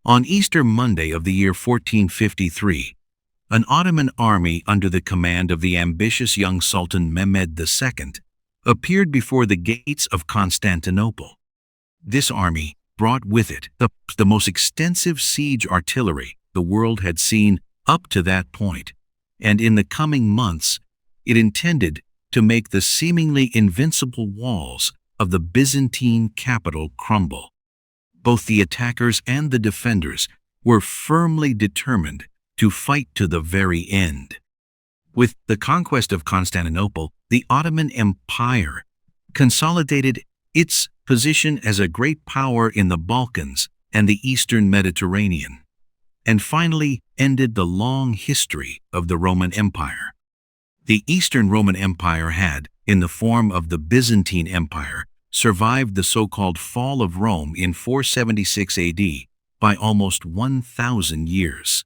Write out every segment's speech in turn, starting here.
On Easter Monday of the year 1453, an Ottoman army under the command of the ambitious young Sultan Mehmed II appeared before the gates of Constantinople. This army brought with it the most extensive siege artillery the world had seen up to that point, and in the coming months, it intended to make the seemingly invincible walls of the Byzantine capital crumble. Both the attackers and the defenders were firmly determined to fight to the very end. With the conquest of Constantinople, the Ottoman Empire consolidated its position as a great power in the Balkans and the Eastern Mediterranean, and finally ended the long history of the Roman Empire. The Eastern Roman Empire had, in the form of the Byzantine Empire, survived the so-called fall of Rome in 476 AD by almost 1,000 years.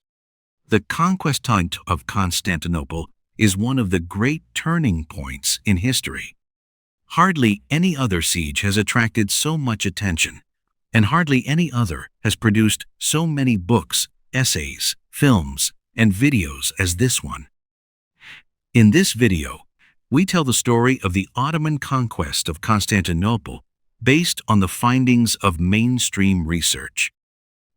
The conquest of Constantinople is one of the great turning points in history. Hardly any other siege has attracted so much attention, and hardly any other has produced so many books, essays, films, and videos as this one. In this video, we tell the story of the Ottoman conquest of Constantinople based on the findings of mainstream research.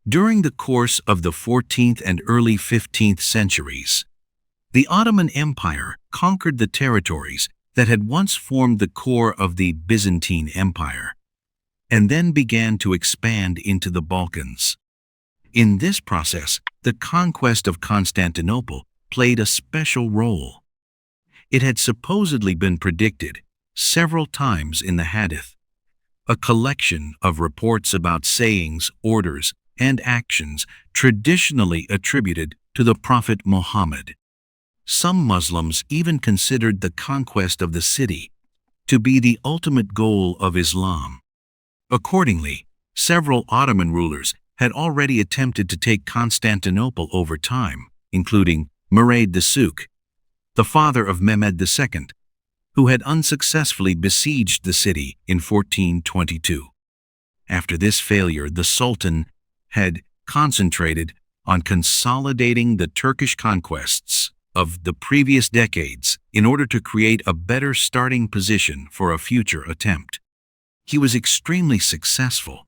During the course of the 14th and early 15th centuries, the Ottoman Empire conquered the territories that had once formed the core of the Byzantine Empire, and then began to expand into the Balkans. In this process, the conquest of Constantinople played a special role. It had supposedly been predicted several times in the Hadith, a collection of reports about sayings, orders, and actions traditionally attributed to the Prophet Muhammad. Some Muslims even considered the conquest of the city to be the ultimate goal of Islam. Accordingly, several Ottoman rulers had already attempted to take Constantinople over time, including Murad II, the father of Mehmed II, who had unsuccessfully besieged the city in 1422. After this failure, the Sultan had concentrated on consolidating the Turkish conquests of the previous decades in order to create a better starting position for a future attempt. He was extremely successful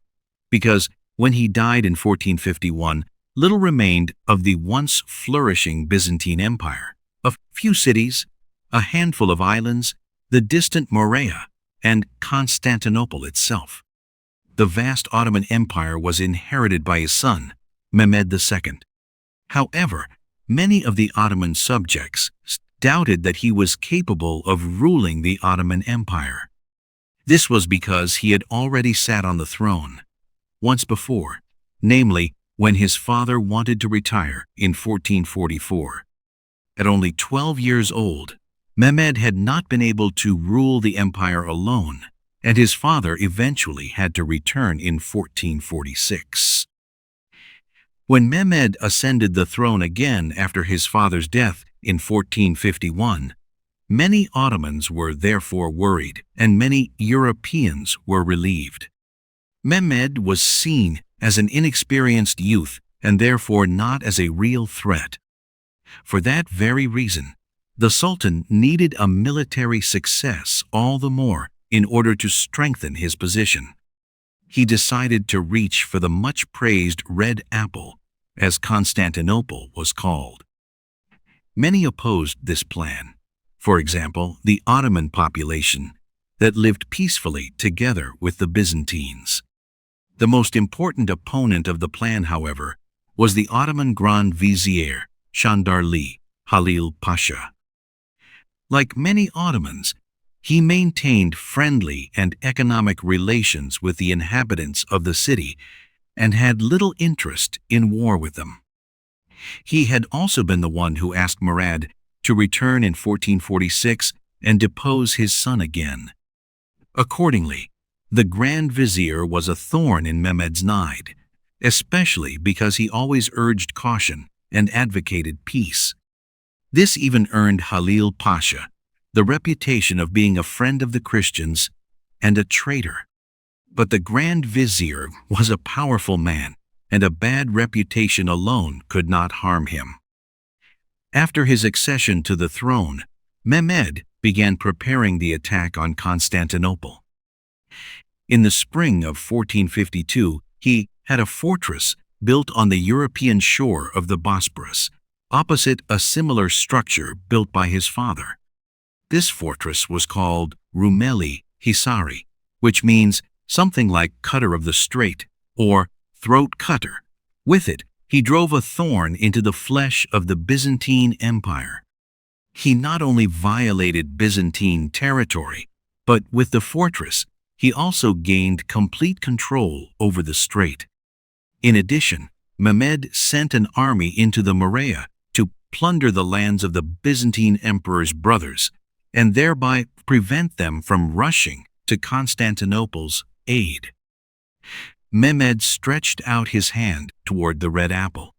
because when he died in 1451, little remained of the once flourishing Byzantine Empire. A few cities, a handful of islands, the distant Morea, and Constantinople itself. The vast Ottoman Empire was inherited by his son, Mehmed II. However, many of the Ottoman subjects doubted that he was capable of ruling the Ottoman Empire. This was because he had already sat on the throne once before, namely when his father wanted to retire in 1444. At only 12 years old, Mehmed had not been able to rule the empire alone, and his father eventually had to return in 1446. When Mehmed ascended the throne again after his father's death in 1451, many Ottomans were therefore worried, and many Europeans were relieved. Mehmed was seen as an inexperienced youth and therefore not as a real threat. For that very reason, the Sultan needed a military success all the more in order to strengthen his position. He decided to reach for the much-praised Red Apple, as Constantinople was called. Many opposed this plan. For example, the Ottoman population that lived peacefully together with the Byzantines. The most important opponent of the plan, however, was the Ottoman Grand Vizier, Chandarli, Halil Pasha. Like many Ottomans, he maintained friendly and economic relations with the inhabitants of the city and had little interest in war with them. He had also been the one who asked Murad to return in 1446 and depose his son again. Accordingly, the Grand Vizier was a thorn in Mehmed's side, especially because he always urged caution and advocated peace. This even earned Halil Pasha the reputation of being a friend of the Christians and a traitor. But the Grand Vizier was a powerful man and a bad reputation alone could not harm him. After his accession to the throne, Mehmed began preparing the attack on Constantinople. In the spring of 1452, he had a fortress built on the European shore of the Bosporus, opposite a similar structure built by his father. This fortress was called Rumeli Hisari, which means something like cutter of the strait, or throat cutter. With it, he drove a thorn into the flesh of the Byzantine Empire. He not only violated Byzantine territory, but with the fortress, he also gained complete control over the strait. In addition, Mehmed sent an army into the Morea to plunder the lands of the Byzantine emperor's brothers, and thereby prevent them from rushing to Constantinople's aid. Mehmed stretched out his hand toward the red apple.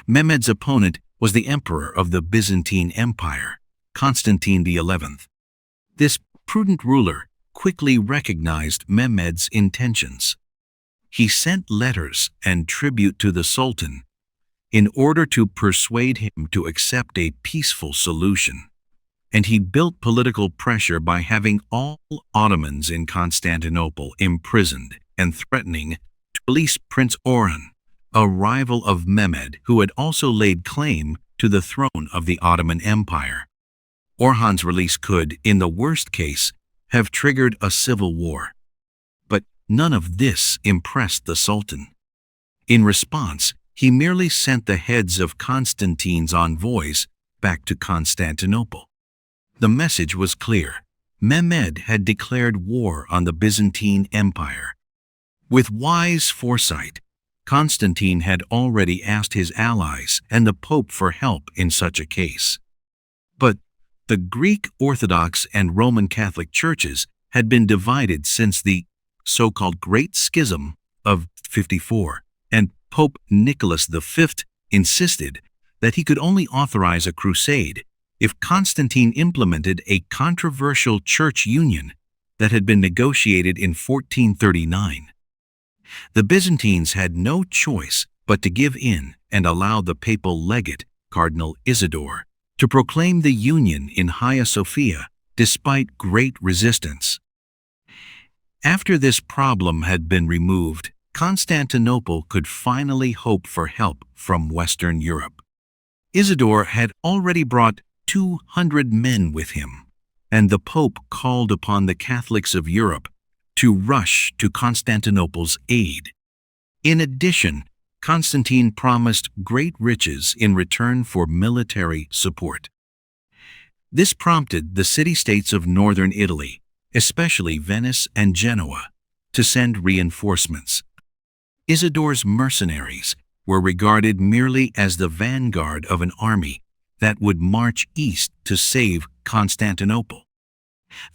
Mehmed's opponent was the emperor of the Byzantine Empire, Constantine XI. This prudent ruler quickly recognized Mehmed's intentions. He sent letters and tribute to the Sultan in order to persuade him to accept a peaceful solution, and he built political pressure by having all Ottomans in Constantinople imprisoned and threatening to release Prince Orhan, a rival of Mehmed who had also laid claim to the throne of the Ottoman Empire. Orhan's release could, in the worst case, have triggered a civil war. But none of this impressed the Sultan. In response, he merely sent the heads of Constantine's envoys back to Constantinople. The message was clear. Mehmed had declared war on the Byzantine Empire. With wise foresight, Constantine had already asked his allies and the Pope for help in such a case. But the Greek Orthodox and Roman Catholic churches had been divided since the so-called Great Schism of 54, and Pope Nicholas V insisted that he could only authorize a crusade if Constantine implemented a controversial church union that had been negotiated in 1439. The Byzantines had no choice but to give in and allow the papal legate, Cardinal Isidore, to proclaim the union in Hagia Sophia despite great resistance. After this problem had been removed, Constantinople could finally hope for help from Western Europe. Isidore had already brought 200 men with him, and the Pope called upon the Catholics of Europe to rush to Constantinople's aid. In addition, Constantine promised great riches in return for military support. This prompted the city-states of northern Italy, especially Venice and Genoa, to send reinforcements. Isidore's mercenaries were regarded merely as the vanguard of an army that would march east to save Constantinople.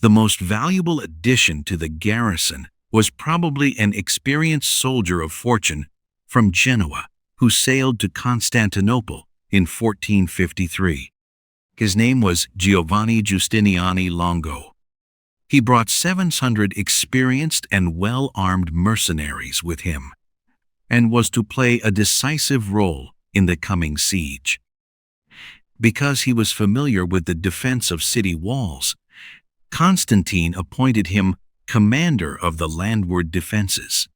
The most valuable addition to the garrison was probably an experienced soldier of fortune from Genoa who sailed to Constantinople in 1453. His name was Giovanni Giustiniani Longo. He brought 700 experienced and well-armed mercenaries with him, and was to play a decisive role in the coming siege. Because he was familiar with the defense of city walls, Constantine appointed him commander of the landward defenses.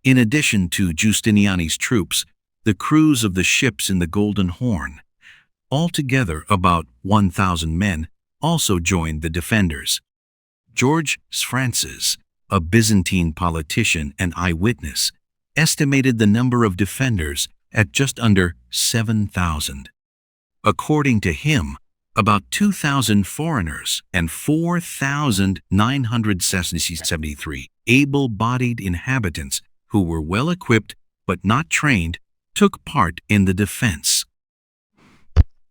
In addition to Giustiniani's troops, the crews of the ships in the Golden Horn, altogether about 1,000 men, also joined the defenders. George Sfrances, a Byzantine politician and eyewitness, estimated the number of defenders at just under 7,000. According to him, about 2,000 foreigners and 4,973 able-bodied inhabitants who were well-equipped but not trained took part in the defense.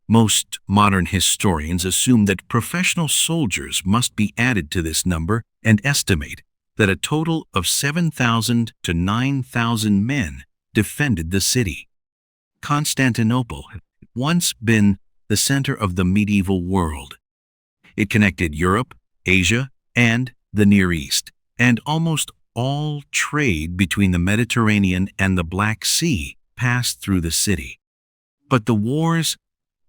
Most modern historians assume that professional soldiers must be added to this number and estimate that a total of 7,000 to 9,000 men defended the city. Constantinople had once been the center of the medieval world. It connected Europe, Asia, and the Near East, and almost all trade between the Mediterranean and the Black Sea passed through the city. But the wars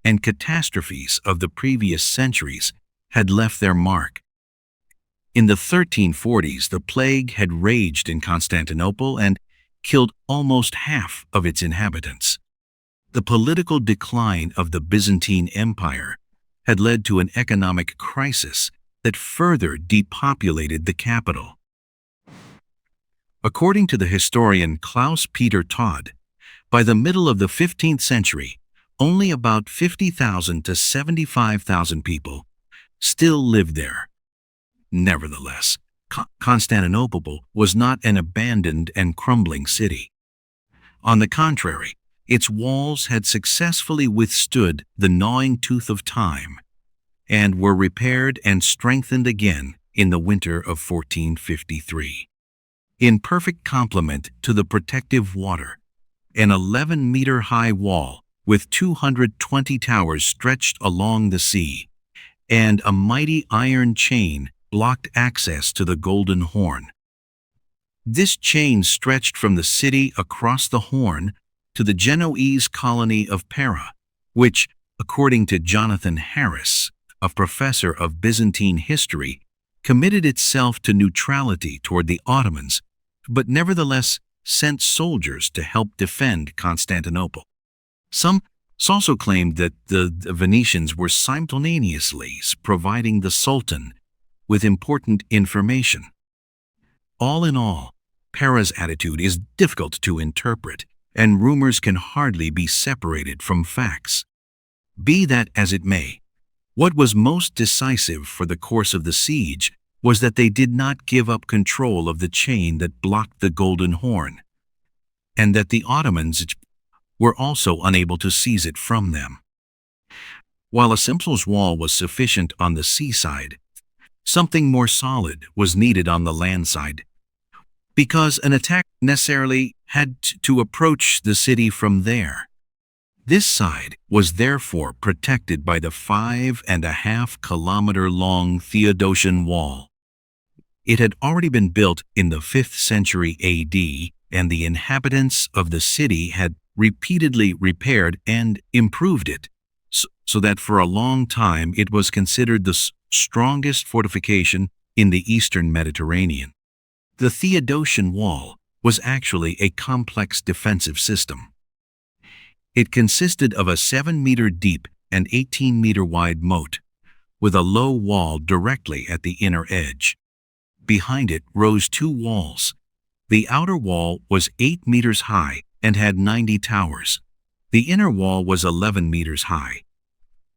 and catastrophes of the previous centuries had left their mark. In the 1340s, the plague had raged in Constantinople and killed almost half of its inhabitants. The political decline of the Byzantine Empire had led to an economic crisis that further depopulated the capital. According to the historian Klaus Peter Todd, by the middle of the 15th century, only about 50,000 to 75,000 people still lived there. Nevertheless, Constantinople was not an abandoned and crumbling city. On the contrary, its walls had successfully withstood the gnawing tooth of time and were repaired and strengthened again in the winter of 1453. In perfect complement to the protective water, an 11-meter-high wall with 220 towers stretched along the sea, and a mighty iron chain blocked access to the Golden Horn. This chain stretched from the city across the Horn to the Genoese colony of Pera, which, according to Jonathan Harris, a professor of Byzantine history, committed itself to neutrality toward the Ottomans, but nevertheless sent soldiers to help defend Constantinople. Some also claimed that the Venetians were simultaneously providing the Sultan with important information. All in all, Pera's attitude is difficult to interpret, and rumors can hardly be separated from facts. Be that as it may, what was most decisive for the course of the siege was that they did not give up control of the chain that blocked the Golden Horn, and that the Ottomans were also unable to seize it from them. While a simple wall was sufficient on the seaside, something more solid was needed on the land side, because an attack necessarily had to approach the city from there. This side was therefore protected by the 5.5-kilometer-long Theodosian Wall. It had already been built in the 5th century AD, and the inhabitants of the city had repeatedly repaired and improved it, so that for a long time it was considered the strongest fortification in the eastern Mediterranean. The Theodosian Wall was actually a complex defensive system. It consisted of a 7-meter-deep and 18-meter-wide moat, with a low wall directly at the inner edge. Behind it rose 2 walls. The outer wall was 8 meters high and had 90 towers. The inner wall was 11 meters high,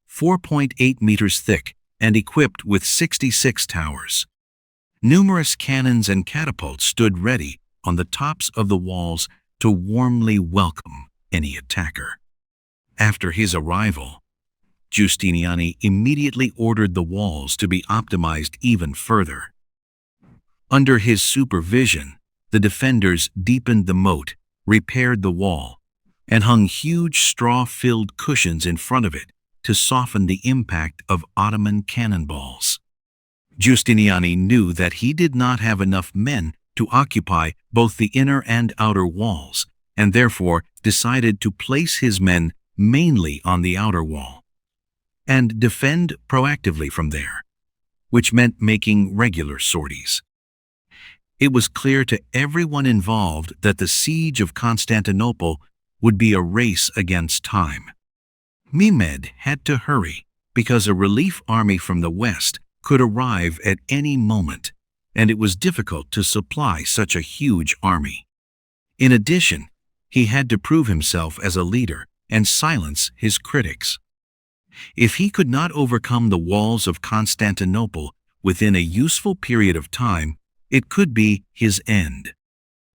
4.8 meters thick, and equipped with 66 towers. Numerous cannons and catapults stood ready on the tops of the walls to warmly welcome any attacker. After his arrival, Giustiniani immediately ordered the walls to be optimized even further. Under his supervision, the defenders deepened the moat, repaired the wall, and hung huge straw-filled cushions in front of it to soften the impact of Ottoman cannonballs. Giustiniani knew that he did not have enough men to occupy both the inner and outer walls, and therefore decided to place his men mainly on the outer wall and defend proactively from there, which meant making regular sorties. It was clear to everyone involved that the siege of Constantinople would be a race against time. Mehmed had to hurry because a relief army from the west could arrive at any moment, and it was difficult to supply such a huge army. In addition, he had to prove himself as a leader and silence his critics. If he could not overcome the walls of Constantinople within a useful period of time, it could be his end.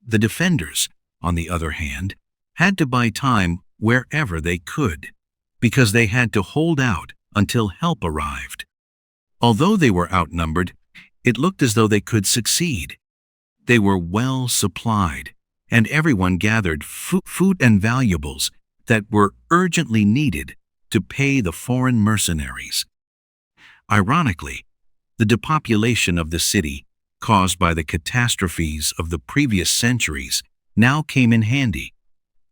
The defenders, on the other hand, had to buy time wherever they could, because they had to hold out until help arrived. Although they were outnumbered, it looked as though they could succeed. They were well supplied, and everyone gathered food and valuables that were urgently needed to pay the foreign mercenaries. Ironically, the depopulation of the city caused by the catastrophes of the previous centuries, now came in handy,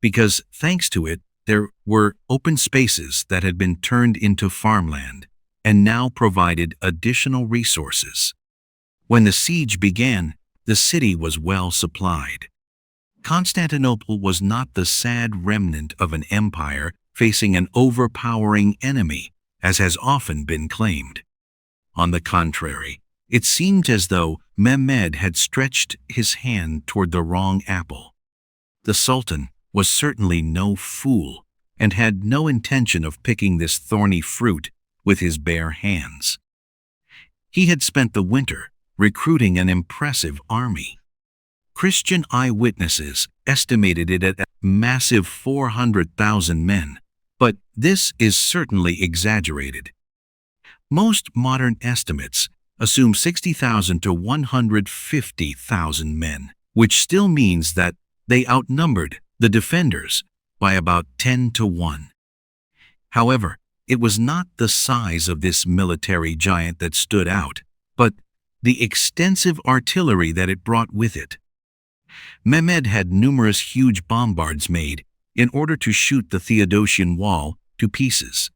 because thanks to it, there were open spaces that had been turned into farmland and now provided additional resources. When the siege began, the city was well supplied. Constantinople was not the sad remnant of an empire facing an overpowering enemy, as has often been claimed. On the contrary, it seemed as though Mehmed had stretched his hand toward the wrong apple. The Sultan was certainly no fool and had no intention of picking this thorny fruit with his bare hands. He had spent the winter recruiting an impressive army. Christian eyewitnesses estimated it at a massive 400,000 men, but this is certainly exaggerated. Most modern estimates assume 60,000 to 150,000 men, which still means that they outnumbered the defenders by about 10 to 1. However, it was not the size of this military giant that stood out, but the extensive artillery that it brought with it. Mehmed had numerous huge bombards made in order to shoot the Theodosian wall to pieces.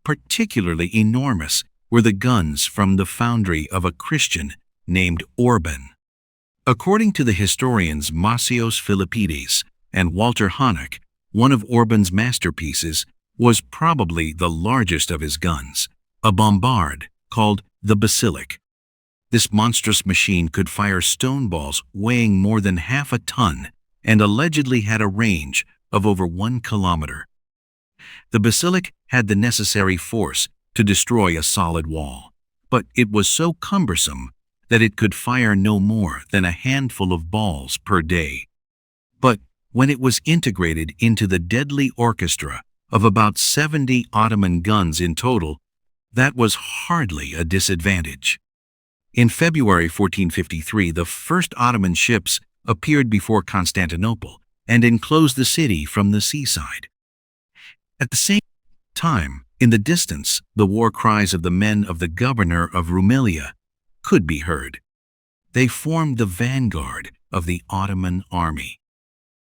Particularly enormous were the guns from the foundry of a Christian named Orban. According to the historians Macios Philippides and Walter Honeck, one of Orban's masterpieces was probably the largest of his guns, a bombard called the Basilic. This monstrous machine could fire stone balls weighing more than half a ton and allegedly had a range of over 1 kilometer. The Basilic had the necessary force to destroy a solid wall, but it was so cumbersome that it could fire no more than a handful of balls per day. But when it was integrated into the deadly orchestra of about 70 Ottoman guns in total, that was hardly a disadvantage. In February 1453, the first Ottoman ships appeared before Constantinople and enclosed the city from the seaside. At the same time, in the distance, the war cries of the men of the governor of Rumelia could be heard. They formed the vanguard of the Ottoman army.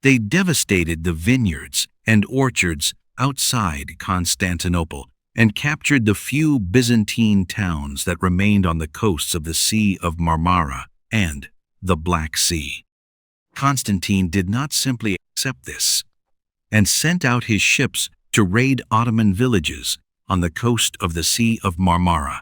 They devastated the vineyards and orchards outside Constantinople and captured the few Byzantine towns that remained on the coasts of the Sea of Marmara and the Black Sea. Constantine did not simply accept this and sent out his ships to raid Ottoman villages on the coast of the Sea of Marmara.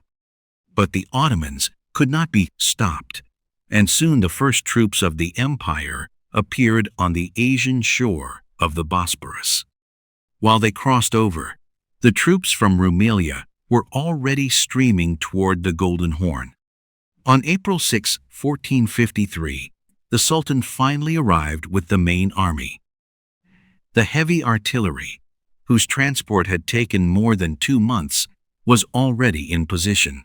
But the Ottomans could not be stopped, and soon the first troops of the empire appeared on the Asian shore of the Bosporus. While they crossed over, the troops from Rumelia were already streaming toward the Golden Horn. On April 6, 1453, the Sultan finally arrived with the main army. The heavy artillery, whose transport had taken more than 2 months, was already in position.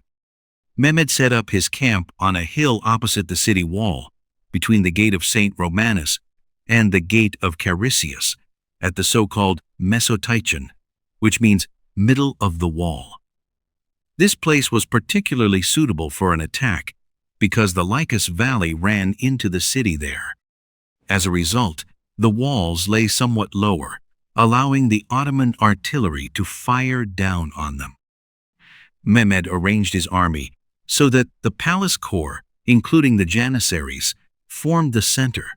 Mehmed set up his camp on a hill opposite the city wall, between the gate of St. Romanus and the gate of Carisius, at the so-called Mesotychon, which means middle of the wall. This place was particularly suitable for an attack because the Lycus Valley ran into the city there. As a result, the walls lay somewhat lower, allowing the Ottoman artillery to fire down on them. Mehmed arranged his army so that the palace corps, including the Janissaries, formed the center.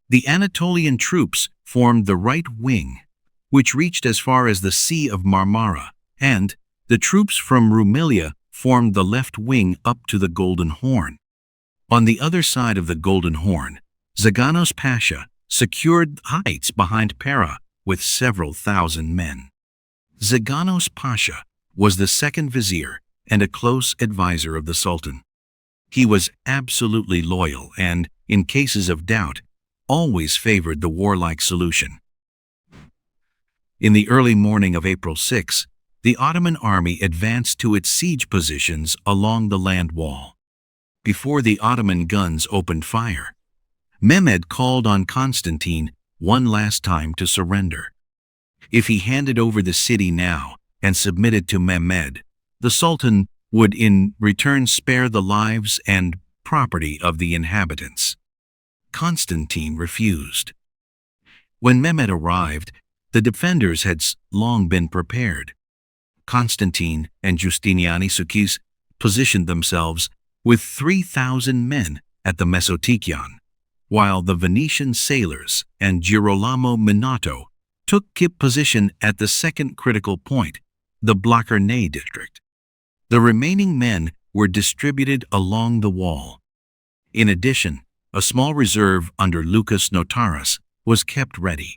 The Anatolian troops formed the right wing, which reached as far as the Sea of Marmara, and the troops from Rumelia formed the left wing up to the Golden Horn. On the other side of the Golden Horn, Zaganos Pasha secured heights behind Pera with several thousand men. Zaganos Pasha was the second vizier and a close advisor of the Sultan. He was absolutely loyal and, in cases of doubt, always favored the warlike solution. In the early morning of April 6, the Ottoman army advanced to its siege positions along the land wall. Before the Ottoman guns opened fire, Mehmed called on Constantine one last time to surrender. If he handed over the city now and submitted to Mehmed, the Sultan would in return spare the lives and property of the inhabitants. Constantine refused. When Mehmed arrived, the defenders had long been prepared. Constantine and Justiniani positioned themselves with 3,000 men at the Mesotikion, while the Venetian sailors and Girolamo Minato took position at the second critical point, the Blockerney district. The remaining men were distributed along the wall. In addition, a small reserve under Lucas Notaras was kept ready.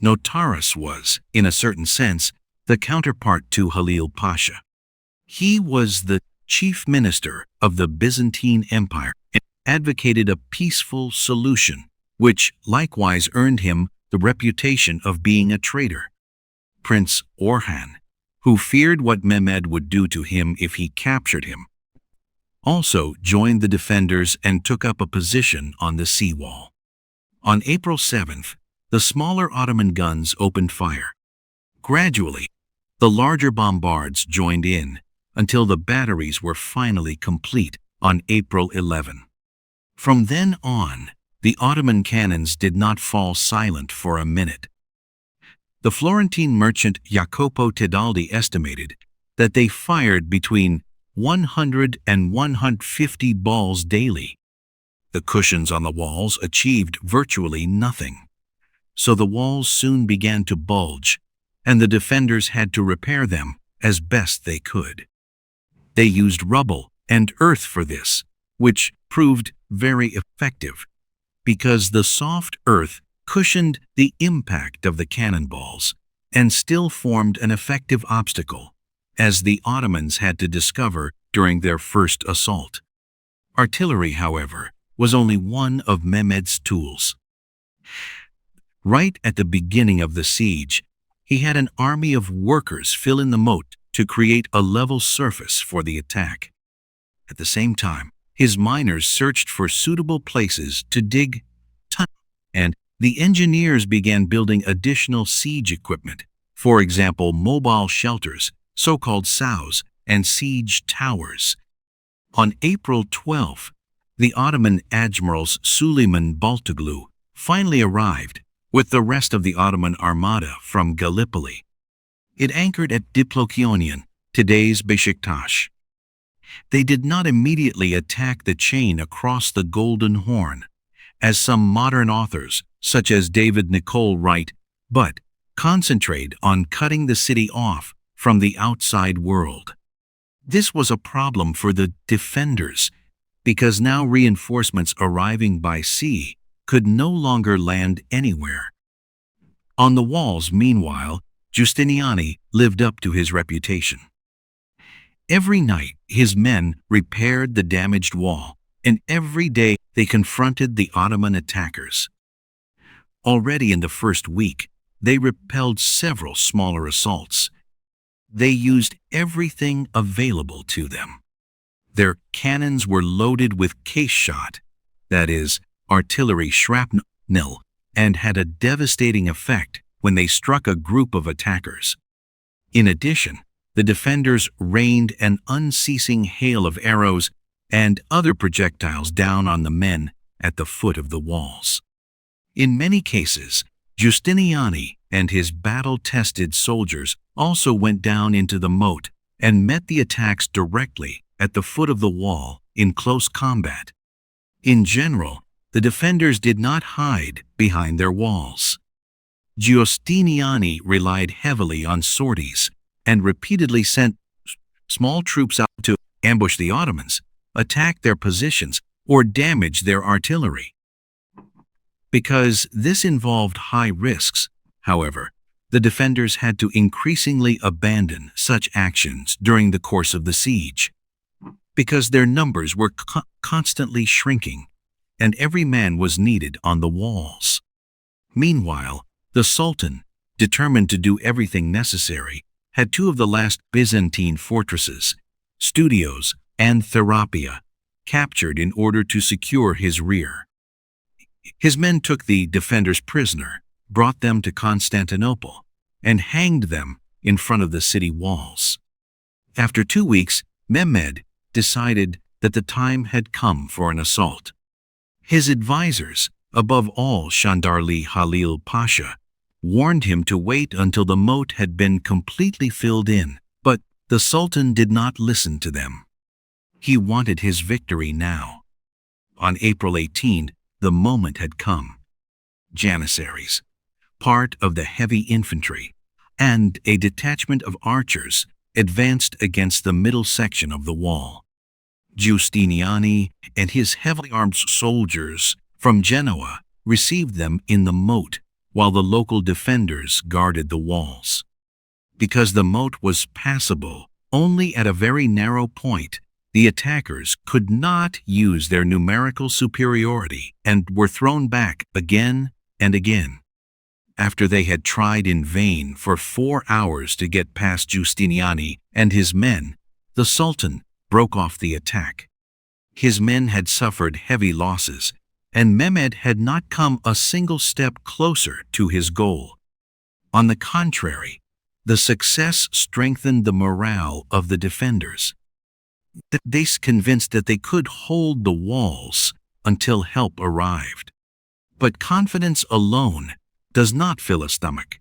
Notaras was, in a certain sense, the counterpart to Halil Pasha. He was the chief minister of the Byzantine Empire and advocated a peaceful solution, which likewise earned him the reputation of being a traitor. Prince Orhan, who feared what Mehmed would do to him if he captured him, also joined the defenders and took up a position on the seawall. On April 7th, the smaller Ottoman guns opened fire. Gradually, the larger bombards joined in until the batteries were finally complete on April 11. From then on, the Ottoman cannons did not fall silent for a minute. The Florentine merchant Jacopo Tedaldi estimated that they fired between 100 and 150 balls daily. The cushions on the walls achieved virtually nothing, so the walls soon began to bulge, and the defenders had to repair them as best they could. They used rubble and earth for this, which proved very effective, because the soft earth cushioned the impact of the cannonballs and still formed an effective obstacle, as the Ottomans had to discover during their first assault. Artillery, however, was only one of Mehmed's tools. Right at the beginning of the siege, he had an army of workers fill in the moat to create a level surface for the attack. At the same time, his miners searched for suitable places to dig tunnels, and the engineers began building additional siege equipment, for example, mobile shelters, so-called sows, and siege towers. On April 12, the Ottoman admirals Suleiman Baltoglu finally arrived with the rest of the Ottoman armada from Gallipoli. It anchored at Diplokionion, today's Beşiktaş. They did not immediately attack the chain across the Golden Horn, as some modern authors, such as David Nicole, write, but concentrate on cutting the city off from the outside world. This was a problem for the defenders, because now reinforcements arriving by sea could no longer land anywhere. On the walls, meanwhile, Justiniani lived up to his reputation. Every night, his men repaired the damaged wall, and every day they confronted the Ottoman attackers. Already in the first week, they repelled several smaller assaults. They used everything available to them. Their cannons were loaded with case shot, that is, artillery shrapnel, and had a devastating effect when they struck a group of attackers. In addition, the defenders rained an unceasing hail of arrows and other projectiles down on the men at the foot of the walls. In many cases, Justiniani and his battle-tested soldiers also went down into the moat and met the attacks directly at the foot of the wall in close combat. In general, the defenders did not hide behind their walls. Giustiniani relied heavily on sorties and repeatedly sent small troops out to ambush the Ottomans, attack their positions, or damage their artillery. Because this involved high risks, however, the defenders had to increasingly abandon such actions during the course of the siege, because their numbers were constantly shrinking, and every man was needed on the walls. Meanwhile, the Sultan, determined to do everything necessary, had two of the last Byzantine fortresses, Studios and Therapia, captured in order to secure his rear. His men took the defenders prisoner, brought them to Constantinople, and hanged them in front of the city walls. After 2 weeks, Mehmed decided that the time had come for an assault. His advisors, above all Chandarli Halil Pasha, warned him to wait until the moat had been completely filled in, but the Sultan did not listen to them. He wanted his victory now. On April 18, the moment had come. Janissaries, part of the heavy infantry, and a detachment of archers advanced against the middle section of the wall. Giustiniani and his heavily armed soldiers from Genoa received them in the moat, while the local defenders guarded the walls. Because the moat was passable only at a very narrow point, the attackers could not use their numerical superiority and were thrown back again and again. After they had tried in vain for 4 hours to get past Giustiniani and his men, the Sultan broke off the attack. His men had suffered heavy losses, and Mehmed had not come a single step closer to his goal. On the contrary, the success strengthened the morale of the defenders. They were convinced that they could hold the walls until help arrived. But confidence alone does not fill a stomach.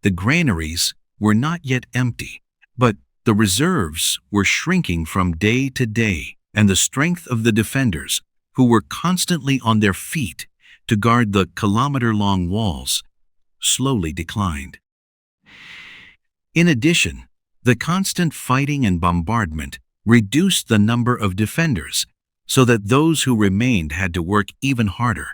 The granaries were not yet empty, but the reserves were shrinking from day to day, and the strength of the defenders, who were constantly on their feet to guard the kilometer-long walls, slowly declined. In addition, the constant fighting and bombardment reduced the number of defenders, so that those who remained had to work even harder.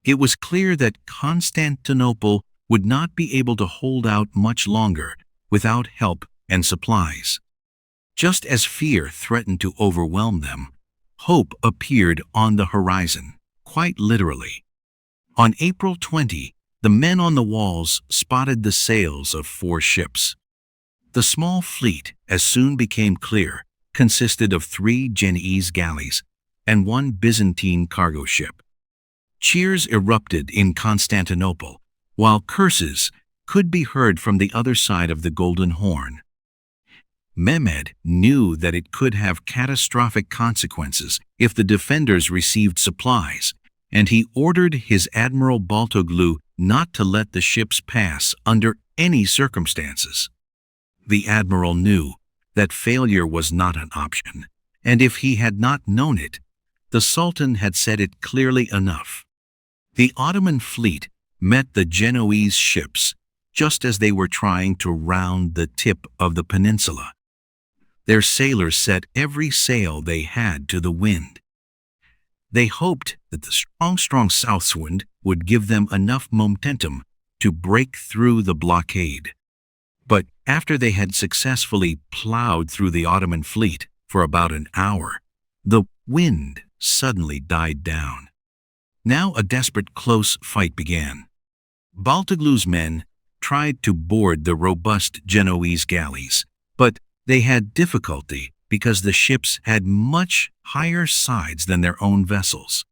It was clear that Constantinople would not be able to hold out much longer without help and supplies. Just as fear threatened to overwhelm them, hope appeared on the horizon, quite literally. On April 20, the men on the walls spotted the sails of 4 ships. The small fleet, as soon became clear, consisted of 3 Genoese galleys and 1 Byzantine cargo ship. Cheers erupted in Constantinople, while curses could be heard from the other side of the Golden Horn. Mehmed knew that it could have catastrophic consequences if the defenders received supplies, and he ordered his admiral Baltoglu not to let the ships pass under any circumstances. The admiral knew that failure was not an option, and if he had not known it, the Sultan had said it clearly enough. The Ottoman fleet met the Genoese ships just as they were trying to round the tip of the peninsula. Their sailors set every sail they had to the wind. They hoped that the strong south wind would give them enough momentum to break through the blockade. But after they had successfully plowed through the Ottoman fleet for about an hour, the wind suddenly died down. Now a desperate close fight began. Baltoglu's men tried to board the robust Genoese galleys, but they had difficulty because the ships had much higher sides than their own vessels.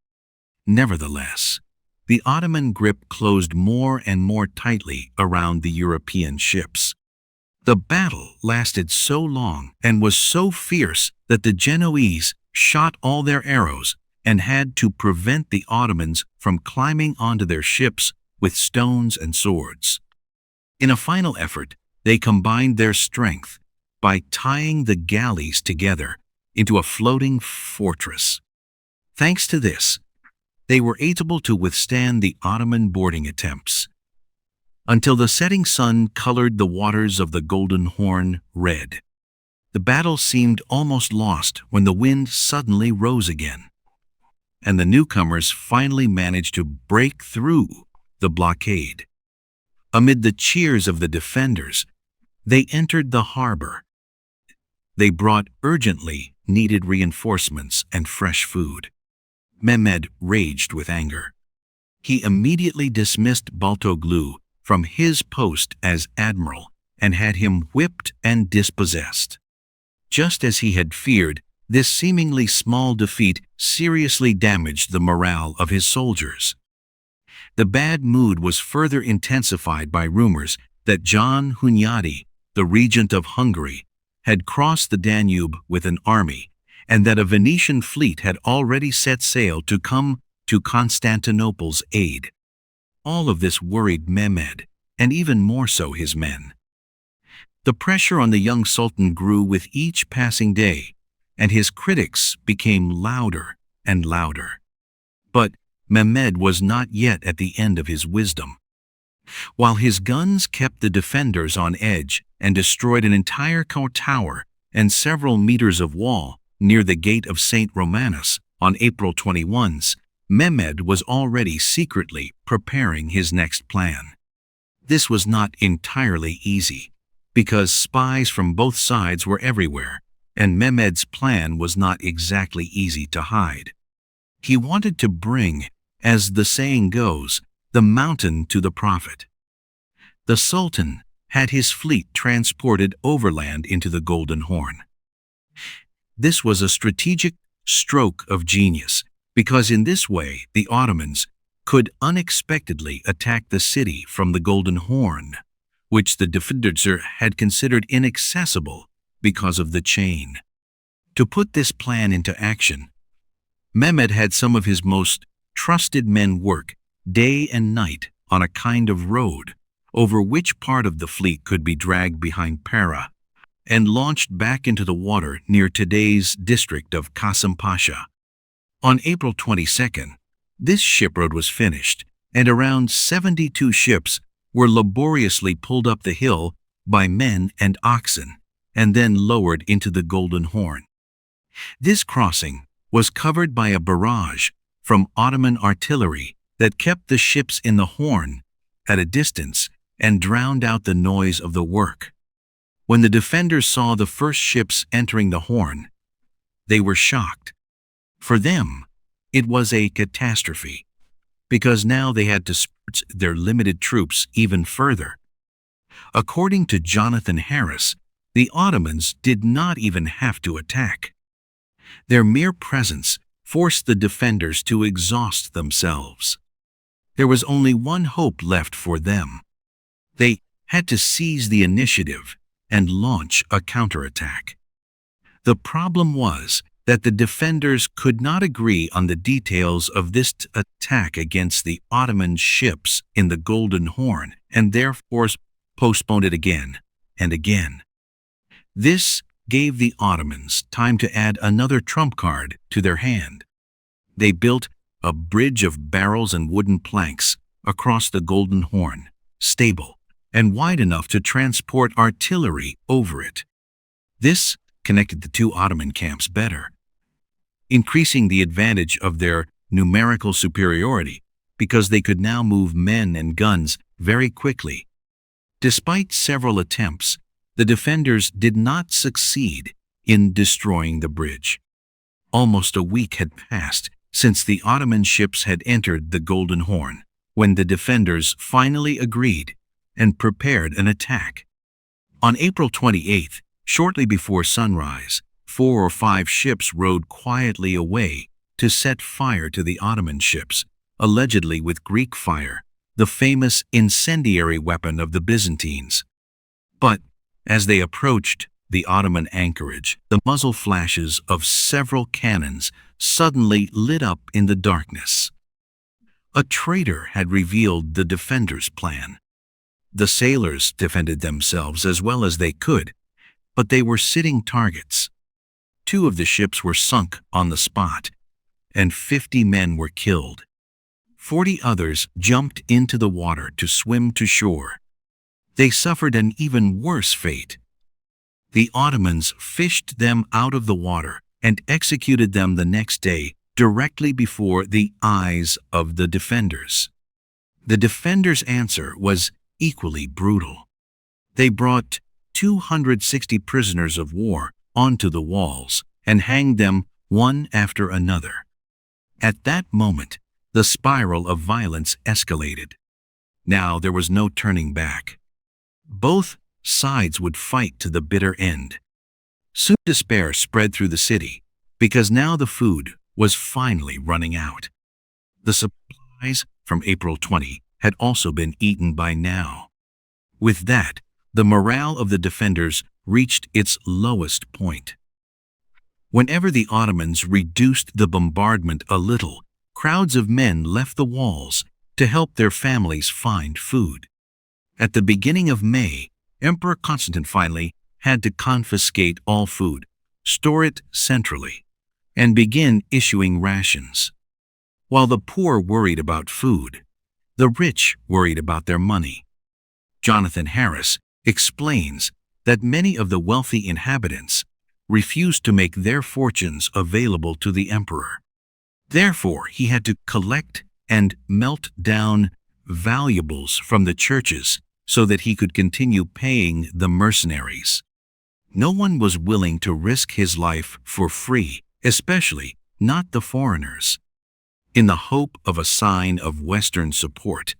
Nevertheless, the Ottoman grip closed more and more tightly around the European ships. The battle lasted so long and was so fierce that the Genoese shot all their arrows and had to prevent the Ottomans from climbing onto their ships with stones and swords. In a final effort, they combined their strength by tying the galleys together into a floating fortress. Thanks to this, they were able to withstand the Ottoman boarding attempts, until the setting sun colored the waters of the Golden Horn red. The battle seemed almost lost when the wind suddenly rose again, and the newcomers finally managed to break through the blockade. Amid the cheers of the defenders, they entered the harbor. They brought urgently needed reinforcements and fresh food. Mehmed raged with anger. He immediately dismissed Baltoglu from his post as admiral and had him whipped and dispossessed. Just as he had feared, this seemingly small defeat seriously damaged the morale of his soldiers. The bad mood was further intensified by rumors that John Hunyadi, the regent of Hungary, had crossed the Danube with an army and that a Venetian fleet had already set sail to come to Constantinople's aid. All of this worried Mehmed, and even more so his men. The pressure on the young sultan grew with each passing day, and his critics became louder and louder. But Mehmed was not yet at the end of his wisdom. While his guns kept the defenders on edge and destroyed an entire tower and several meters of wall near the gate of St. Romanus on April 21, Mehmed was already secretly preparing his next plan. This was not entirely easy, because spies from both sides were everywhere, and Mehmed's plan was not exactly easy to hide. He wanted to bring, as the saying goes, the mountain to the prophet. The Sultan had his fleet transported overland into the Golden Horn. This was a strategic stroke of genius, because in this way the Ottomans could unexpectedly attack the city from the Golden Horn, which the defenders had considered inaccessible because of the chain. To put this plan into action, Mehmed had some of his most trusted men work day and night on a kind of road over which part of the fleet could be dragged behind Pera and launched back into the water near today's district of Qasim Pasha. On April 22nd, this shipload was finished, and around 72 ships were laboriously pulled up the hill by men and oxen, and then lowered into the Golden Horn. This crossing was covered by a barrage from Ottoman artillery that kept the ships in the Horn at a distance and drowned out the noise of the work. When the defenders saw the first ships entering the Horn, they were shocked. For them, it was a catastrophe, because now they had to stretch their limited troops even further. According to Jonathan Harris, the Ottomans did not even have to attack. Their mere presence forced the defenders to exhaust themselves. There was only one hope left for them. They had to seize the initiative and launch a counterattack. The problem was that the defenders could not agree on the details of this attack against the Ottoman ships in the Golden Horn, and therefore postponed it again and again. This gave the Ottomans time to add another trump card to their hand. They built a bridge of barrels and wooden planks across the Golden Horn, stable and wide enough to transport artillery over it. This connected the two Ottoman camps better, increasing the advantage of their numerical superiority because they could now move men and guns very quickly. Despite several attempts, the defenders did not succeed in destroying the bridge. Almost a week had passed since the Ottoman ships had entered the Golden Horn, when the defenders finally agreed and prepared an attack. On April 28th, shortly before sunrise, 4 or 5 ships rowed quietly away to set fire to the Ottoman ships, allegedly with Greek fire, the famous incendiary weapon of the Byzantines. But as they approached the Ottoman anchorage, the muzzle flashes of several cannons suddenly lit up in the darkness. A traitor had revealed the defenders' plan. The sailors defended themselves as well as they could, but they were sitting targets. 2 of the ships were sunk on the spot, and 50 men were killed. 40 others jumped into the water to swim to shore. They suffered an even worse fate. The Ottomans fished them out of the water and executed them the next day directly before the eyes of the defenders. The defenders' answer was equally brutal. They brought 260 prisoners of war onto the walls and hanged them one after another. At that moment, the spiral of violence escalated. Now there was no turning back. Both sides would fight to the bitter end. Soon despair spread through the city, because now the food was finally running out. The supplies from April 20 had also been eaten by now. With that, the morale of the defenders reached its lowest point. Whenever the Ottomans reduced the bombardment a little, crowds of men left the walls to help their families find food. At the beginning of May, Emperor Constantine finally had to confiscate all food, store it centrally, and begin issuing rations. While the poor worried about food, the rich worried about their money. Jonathan Harris explains that many of the wealthy inhabitants refused to make their fortunes available to the emperor. Therefore, he had to collect and melt down valuables from the churches so that he could continue paying the mercenaries. No one was willing to risk his life for free, especially not the foreigners. In the hope of a sign of Western support,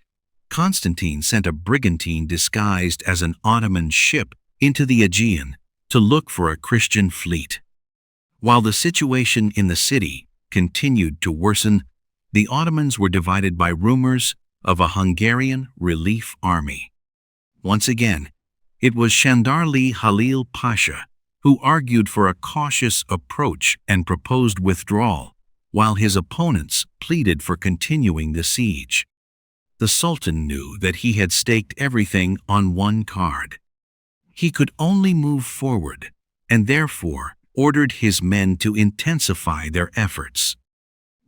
Constantine sent a brigantine disguised as an Ottoman ship into the Aegean to look for a Christian fleet. While the situation in the city continued to worsen, the Ottomans were divided by rumors of a Hungarian relief army. Once again, it was Chandarli Halil Pasha who argued for a cautious approach and proposed withdrawal, while his opponents pleaded for continuing the siege. The Sultan knew that he had staked everything on one card. He could only move forward, and therefore ordered his men to intensify their efforts.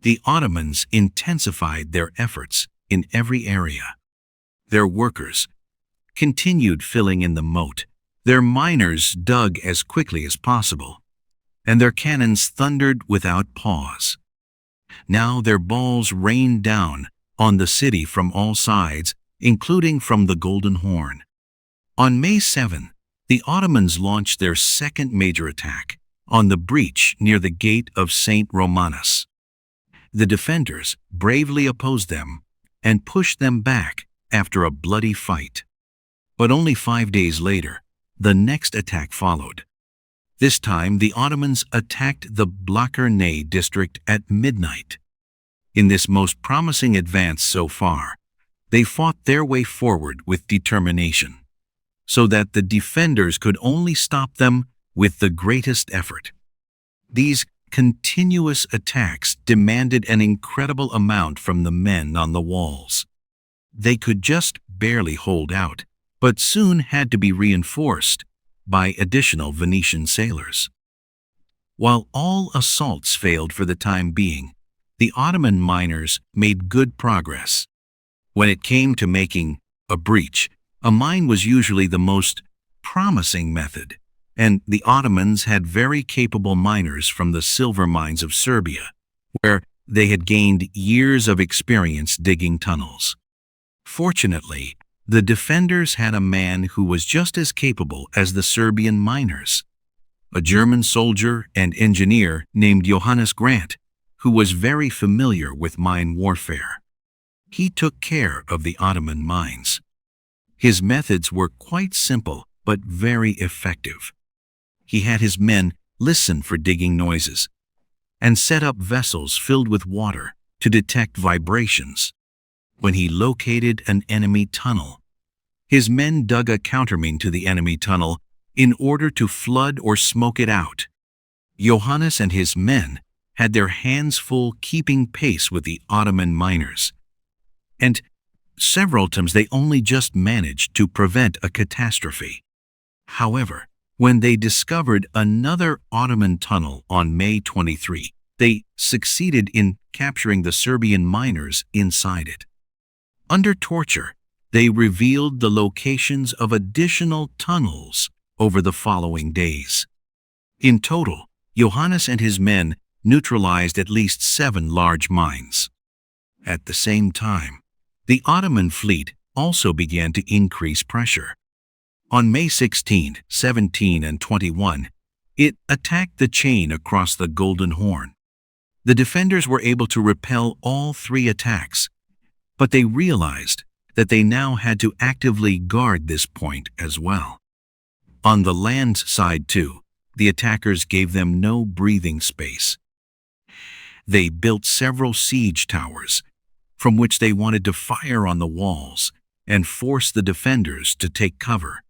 The Ottomans intensified their efforts in every area. Their workers continued filling in the moat, their miners dug as quickly as possible, and their cannons thundered without pause. Now their balls rained down on the city from all sides, including from the Golden Horn. On May 7, the Ottomans launched their second major attack on the breach near the gate of St. Romanus. The defenders bravely opposed them and pushed them back after a bloody fight. But only 5 days later, the next attack followed. This time, the Ottomans attacked the Blachernae district at midnight. In this most promising advance so far, they fought their way forward with determination, so that the defenders could only stop them with the greatest effort. These continuous attacks demanded an incredible amount from the men on the walls. They could just barely hold out, but soon had to be reinforced by additional Venetian sailors. While all assaults failed for the time being, the Ottoman miners made good progress. When it came to making a breach, a mine was usually the most promising method, and the Ottomans had very capable miners from the silver mines of Serbia, where they had gained years of experience digging tunnels. Fortunately, the defenders had a man who was just as capable as the Serbian miners, a German soldier and engineer named Johannes Grant, who was very familiar with mine warfare. He took care of the Ottoman mines. His methods were quite simple but very effective. He had his men listen for digging noises and set up vessels filled with water to detect vibrations. When he located an enemy tunnel, his men dug a countermine to the enemy tunnel in order to flood or smoke it out. Johannes and his men had their hands full keeping pace with the Ottoman miners, and several times they only just managed to prevent a catastrophe. However, when they discovered another Ottoman tunnel on May 23, they succeeded in capturing the Serbian miners inside it. Under torture, they revealed the locations of additional tunnels over the following days. In total, Johannes and his men neutralized at least 7 large mines. At the same time, the Ottoman fleet also began to increase pressure. On May 16, 17, and 21, it attacked the chain across the Golden Horn. The defenders were able to repel all 3 attacks, but they realized that they now had to actively guard this point as well. On the land side too, the attackers gave them no breathing space. They built several siege towers, from which they wanted to fire on the walls and force the defenders to take cover,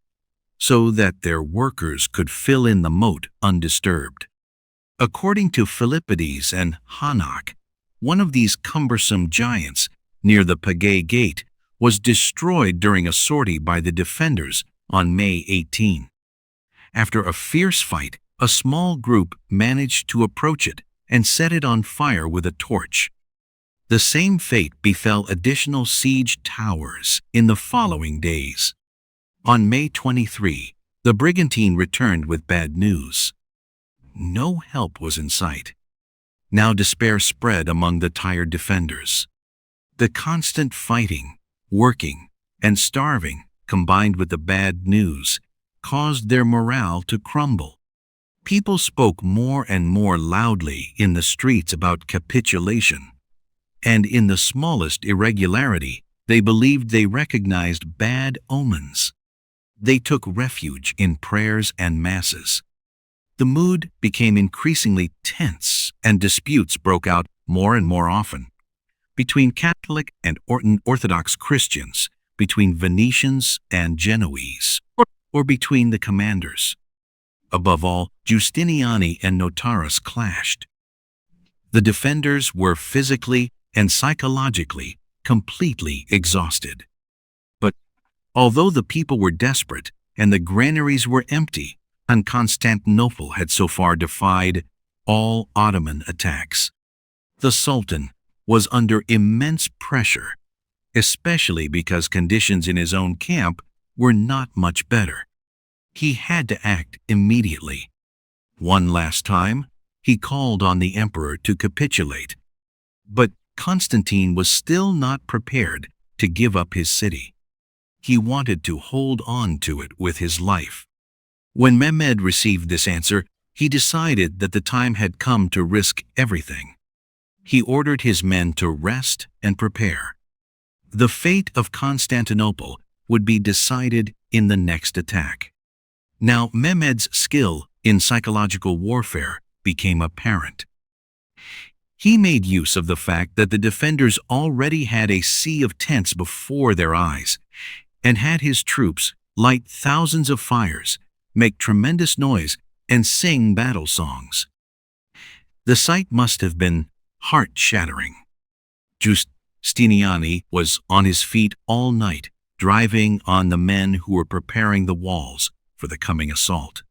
so that their workers could fill in the moat undisturbed. According to Philippides and Hanok, one of these cumbersome giants near the Pagay Gate was destroyed during a sortie by the defenders on May 18. After a fierce fight, a small group managed to approach it and set it on fire with a torch. The same fate befell additional siege towers in the following days. On May 23, the Byzantine returned with bad news. No help was in sight. Now despair spread among the tired defenders. The constant fighting, working, and starving, combined with the bad news, caused their morale to crumble. People spoke more and more loudly in the streets about capitulation, and in the smallest irregularity, they believed they recognized bad omens. They took refuge in prayers and masses. The mood became increasingly tense, and disputes broke out more and more often between Catholic and Orthodox Christians, between Venetians and Genoese, or between the commanders. Above all, Giustiniani and Notaras clashed. The defenders were physically and psychologically completely exhausted. But although the people were desperate and the granaries were empty, and Constantinople had so far defied all Ottoman attacks, the Sultan was under immense pressure, especially because conditions in his own camp were not much better. He had to act immediately. One last time, he called on the emperor to capitulate. But Constantine was still not prepared to give up his city. He wanted to hold on to it with his life. When Mehmed received this answer, he decided that the time had come to risk everything. He ordered his men to rest and prepare. The fate of Constantinople would be decided in the next attack. Now Mehmed's skill in psychological warfare became apparent. He made use of the fact that the defenders already had a sea of tents before their eyes, and had his troops light thousands of fires, make tremendous noise, and sing battle songs. The sight must have been heart-shattering. Giustiniani was on his feet all night, driving on the men who were preparing the walls for the coming assault.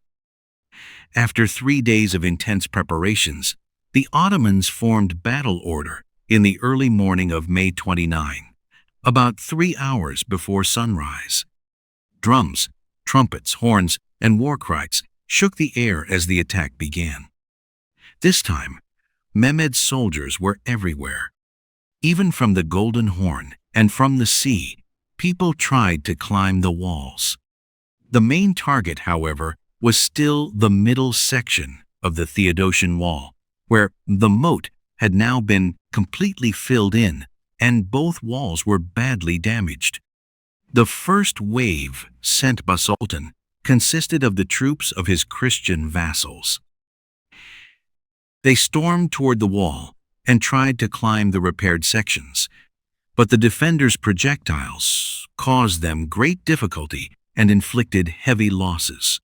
After 3 days of intense preparations, the Ottomans formed battle order in the early morning of May 29, about 3 hours before sunrise. Drums, trumpets, horns, and war cries shook the air as the attack began. This time, Mehmed's soldiers were everywhere. Even from the Golden Horn and from the sea, people tried to climb the walls. The main target, however, was still the middle section of the Theodosian wall, where the moat had now been completely filled in, and both walls were badly damaged. The first wave sent by Sultan consisted of the troops of his Christian vassals. They stormed toward the wall and tried to climb the repaired sections, but the defenders' projectiles caused them great difficulty and inflicted heavy losses.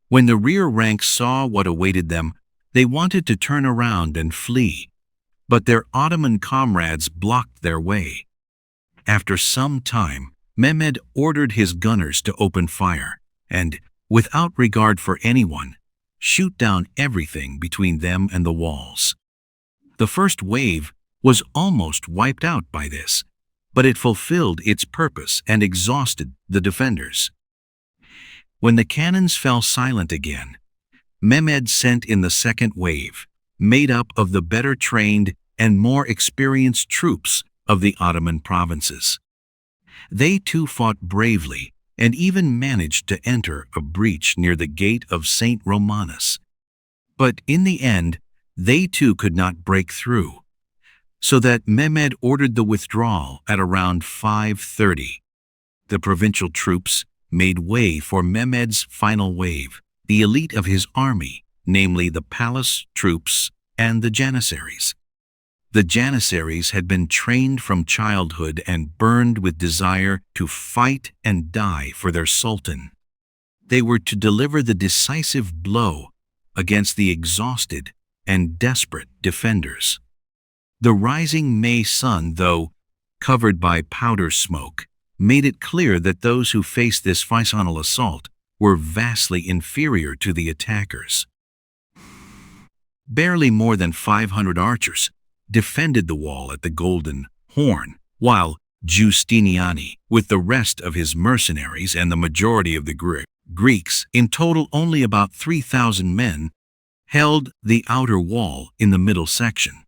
When the rear ranks saw what awaited them, they wanted to turn around and flee, but their Ottoman comrades blocked their way. After some time, Mehmed ordered his gunners to open fire and, without regard for anyone, shoot down everything between them and the walls. The first wave was almost wiped out by this, but it fulfilled its purpose and exhausted the defenders. When the cannons fell silent again, Mehmed sent in the second wave, made up of the better trained and more experienced troops of the Ottoman provinces. They too fought bravely and even managed to enter a breach near the gate of St. Romanus. But in the end, they too could not break through, so that Mehmed ordered the withdrawal at around 5:30. The provincial troops made way for Mehmed's final wave, the elite of his army, namely the palace troops and the Janissaries. The Janissaries had been trained from childhood and burned with desire to fight and die for their sultan. They were to deliver the decisive blow against the exhausted and desperate defenders. The rising May sun, though covered by powder smoke, made it clear that those who faced this final assault were vastly inferior to the attackers. Barely more than 500 archers defended the wall at the Golden Horn, while Giustiniani, with the rest of his mercenaries and the majority of the Greeks, in total only about 3,000 men, held the outer wall in the middle section.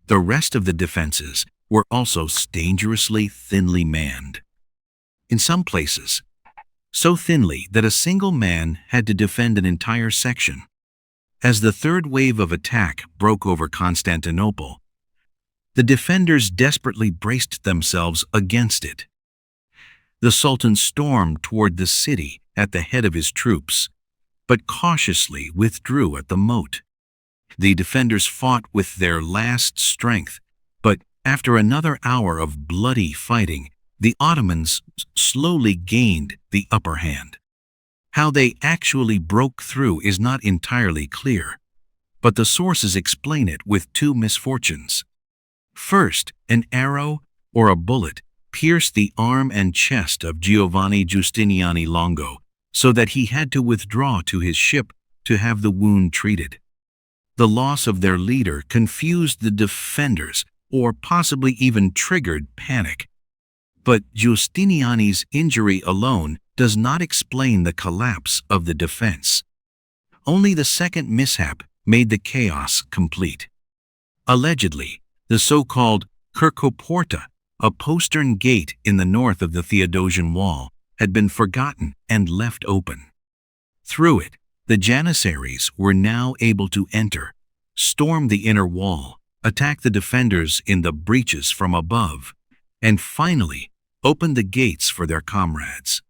The rest of the defenses were also dangerously thinly manned. In some places, so thinly that a single man had to defend an entire section. As the third wave of attack broke over Constantinople, the defenders desperately braced themselves against it. The Sultan stormed toward the city at the head of his troops, but cautiously withdrew at the moat. The defenders fought with their last strength, but after another hour of bloody fighting, the Ottomans slowly gained the upper hand. How they actually broke through is not entirely clear, but the sources explain it with two misfortunes. First, an arrow or a bullet pierced the arm and chest of Giovanni Giustiniani Longo, so that he had to withdraw to his ship to have the wound treated. The loss of their leader confused the defenders, or possibly even triggered panic. But Giustiniani's injury alone does not explain the collapse of the defense. Only the second mishap made the chaos complete. Allegedly, the so-called Kirkoporta, a postern gate in the north of the Theodosian wall, had been forgotten and left open. Through it, the Janissaries were now able to enter, storm the inner wall, attack the defenders in the breaches from above, and finally open the gates for their comrades.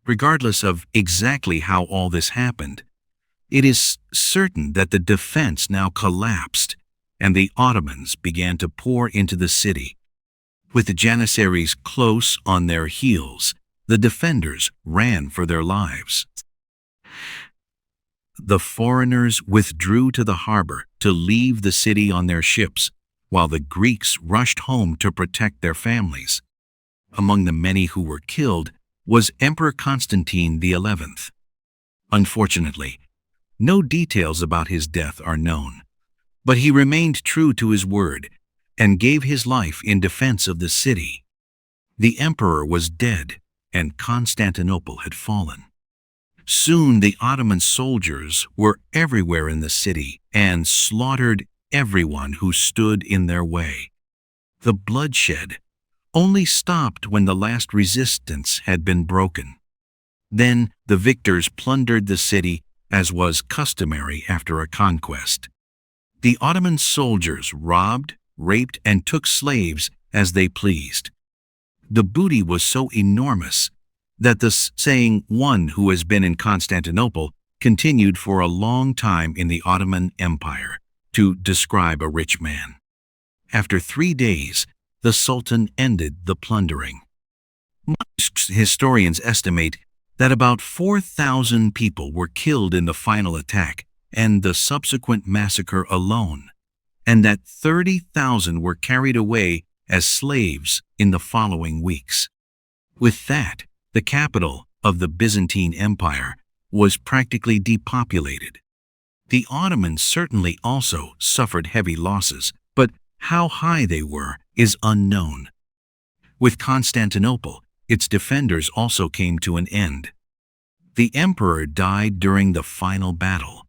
Regardless of exactly how all this happened, it is certain that the defense now collapsed and the Ottomans began to pour into the city. With the Janissaries close on their heels, the defenders ran for their lives. The foreigners withdrew to the harbor to leave the city on their ships, while the Greeks rushed home to protect their families. Among the many who were killed was Emperor Constantine XI. Unfortunately, no details about his death are known, but he remained true to his word and gave his life in defense of the city. The emperor was dead, and Constantinople had fallen. Soon the Ottoman soldiers were everywhere in the city and slaughtered everyone who stood in their way. The bloodshed only stopped when the last resistance had been broken. Then the victors plundered the city, as was customary after a conquest. The Ottoman soldiers robbed, raped, and took slaves as they pleased. The booty was so enormous that the saying, "one who has been in Constantinople," continued for a long time in the Ottoman Empire to describe a rich man. After 3 days, the Sultan ended the plundering. Most historians estimate that about 4,000 people were killed in the final attack and the subsequent massacre alone, and that 30,000 were carried away as slaves in the following weeks. With that, the capital of the Byzantine Empire was practically depopulated. The Ottomans certainly also suffered heavy losses, but how high they were is unknown. With Constantinople, its defenders also came to an end. The emperor died during the final battle.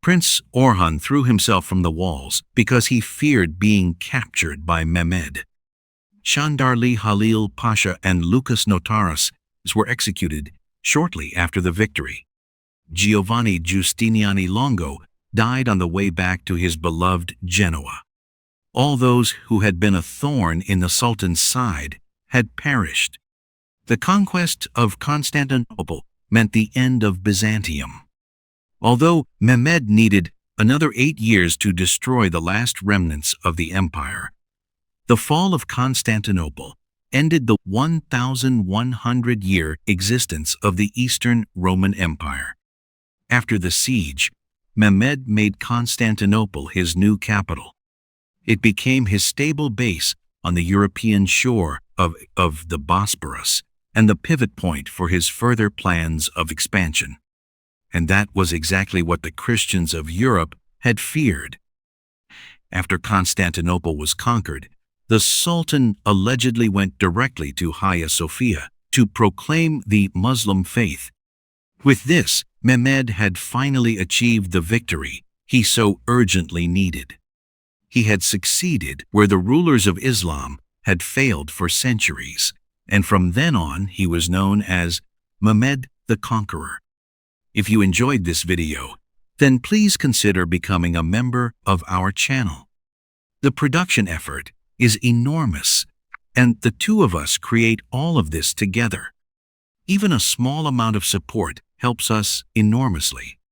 Prince Orhan threw himself from the walls because he feared being captured by Mehmed. Chandarli Halil Pasha and Lucas Notaras were executed shortly after the victory. Giovanni Giustiniani Longo died on the way back to his beloved Genoa. All those who had been a thorn in the Sultan's side had perished. The conquest of Constantinople meant the end of Byzantium. Although Mehmed needed another 8 years to destroy the last remnants of the empire, the fall of Constantinople ended the 1,100-year existence of the Eastern Roman Empire. After the siege, Mehmed made Constantinople his new capital. It became his stable base on the European shore of the Bosporus and the pivot point for his further plans of expansion. And that was exactly what the Christians of Europe had feared. After Constantinople was conquered, the Sultan allegedly went directly to Hagia Sophia to proclaim the Muslim faith. With this, Mehmed had finally achieved the victory he so urgently needed. He had succeeded where the rulers of Islam had failed for centuries, and from then on he was known as Mehmed the Conqueror. If you enjoyed this video, then please consider becoming a member of our channel. The production effort is enormous, and the two of us create all of this together. Even a small amount of support helps us enormously.